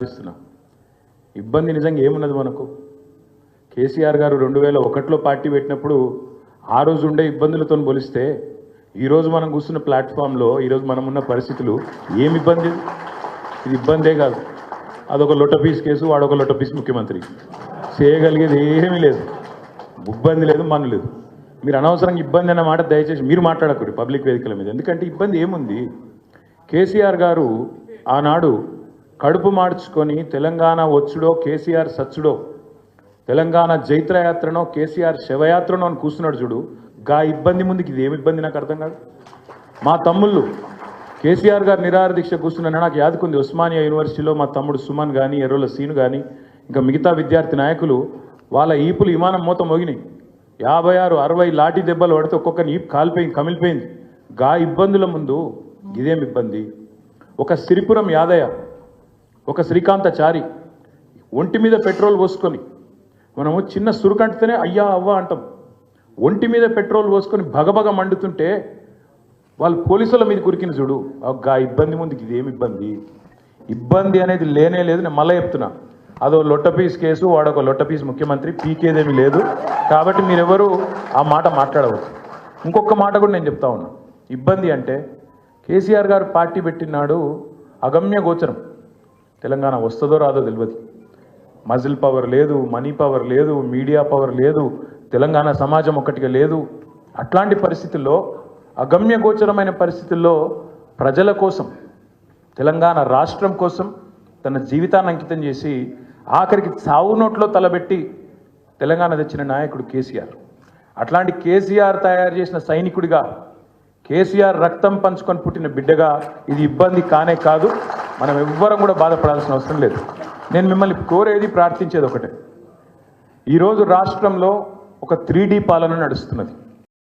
ఇబ్బంది నిజంగా ఏమున్నది మనకు? కేసీఆర్ గారు 2001లో పార్టీ పెట్టినప్పుడు ఆ రోజు ఉండే ఇబ్బందులతో పోలిస్తే ఈరోజు మనం కూర్చున్న ప్లాట్ఫామ్లో ఈరోజు మనం ఉన్న పరిస్థితులు ఏమి ఇబ్బంది? ఇది ఇబ్బందే కాదు. అదొక లొట్టపీస్ కేసు, వాడొక లొట్టపీస్ ముఖ్యమంత్రి. చేయగలిగేది ఏమీ లేదు, ఇబ్బంది లేదు, మన్ను లేదు. మీరు అనవసరంగా ఇబ్బంది అన్న మాట దయచేసి మీరు మాట్లాడకూడదు పబ్లిక్ వేదికల మీద. ఎందుకంటే ఇబ్బంది ఏముంది? కేసీఆర్ గారు ఆనాడు కడుపు మార్చుకొని తెలంగాణ వచ్చుడో కేసీఆర్ సచ్చుడో, తెలంగాణ జైత్రయాత్రనో కేసీఆర్ శవయాత్రనో అని కూర్చున్నాడు చూడు. గా ఇబ్బంది ముందుకి ఇది ఏమి ఇబ్బంది నాకు అర్థం కాదు. మా తమ్ముళ్ళు కేసీఆర్ గారు నిరాహార దీక్ష కూర్చున్నాను నాకు యాదుకుంది. ఉస్మానియా యూనివర్సిటీలో మా తమ్ముడు సుమన్ కానీ, ఎర్రోల సీను కానీ, ఇంకా మిగతా విద్యార్థి నాయకులు వాళ్ళ ఈపులు విమానం మూత మోగినాయి. 56, 60 లాఠీ దెబ్బలు పడితే ఒక్కొక్కరిని ఈపు కాలిపోయింది, కమిలిపోయింది. గా ఇబ్బందుల ముందు ఇదేం ఇబ్బంది? ఒక సిరిపురం యాదయ్య, ఒక శ్రీకాంతచారి ఒంటి మీద పెట్రోల్ పోసుకొని, మనము చిన్న సురుకంటితేనే అయ్యా అవ్వ అంటాం. ఒంటి మీద పెట్రోల్ పోసుకొని భగభగ మండుతుంటే వాళ్ళు పోలీసుల మీద కురికిన చూడు. ఆ ఇబ్బంది ముందుకు ఇదేమి ఇబ్బంది? ఇబ్బంది అనేది లేనే లేదు. నేను మళ్ళీ చెప్తున్నా, అదో లొట్టపీస్ కేసు, వాడొక లొట్టపీస్ ముఖ్యమంత్రి, పీకేదేమీ లేదు. కాబట్టి మీరెవరు ఆ మాట మాట్లాడవచ్చు. ఇంకొక మాట కూడా నేను చెప్తా ఉన్నా. ఇబ్బంది అంటే కేసీఆర్ గారు పార్టీ పెట్టినాడు అగమ్య గోచరం. తెలంగాణ వస్తుందో రాదో తెలియదు. మజిల్ పవర్ లేదు, మనీ పవర్ లేదు, మీడియా పవర్ లేదు, తెలంగాణ సమాజం ఒక్కటిగా లేదు. అట్లాంటి పరిస్థితుల్లో, అగమ్య గోచరమైన పరిస్థితుల్లో ప్రజల కోసం, తెలంగాణ రాష్ట్రం కోసం తన జీవితాన్ని అంకితం చేసి ఆఖరికి చావు నోట్లో తలబెట్టి తెలంగాణ తెచ్చిన నాయకుడు కేసీఆర్. అట్లాంటి కేసీఆర్ తయారు చేసిన సైనికుడిగా, కేసీఆర్ రక్తం పంచుకొని పుట్టిన బిడ్డగా ఇది ఇబ్బంది కానే కాదు. మనం ఎవ్వరం కూడా బాధపడాల్సిన అవసరం లేదు. నేను మిమ్మల్ని కోరేది, ప్రార్థించేది ఒకటే. ఈరోజు రాష్ట్రంలో ఒక 3D పాలన నడుస్తున్నది.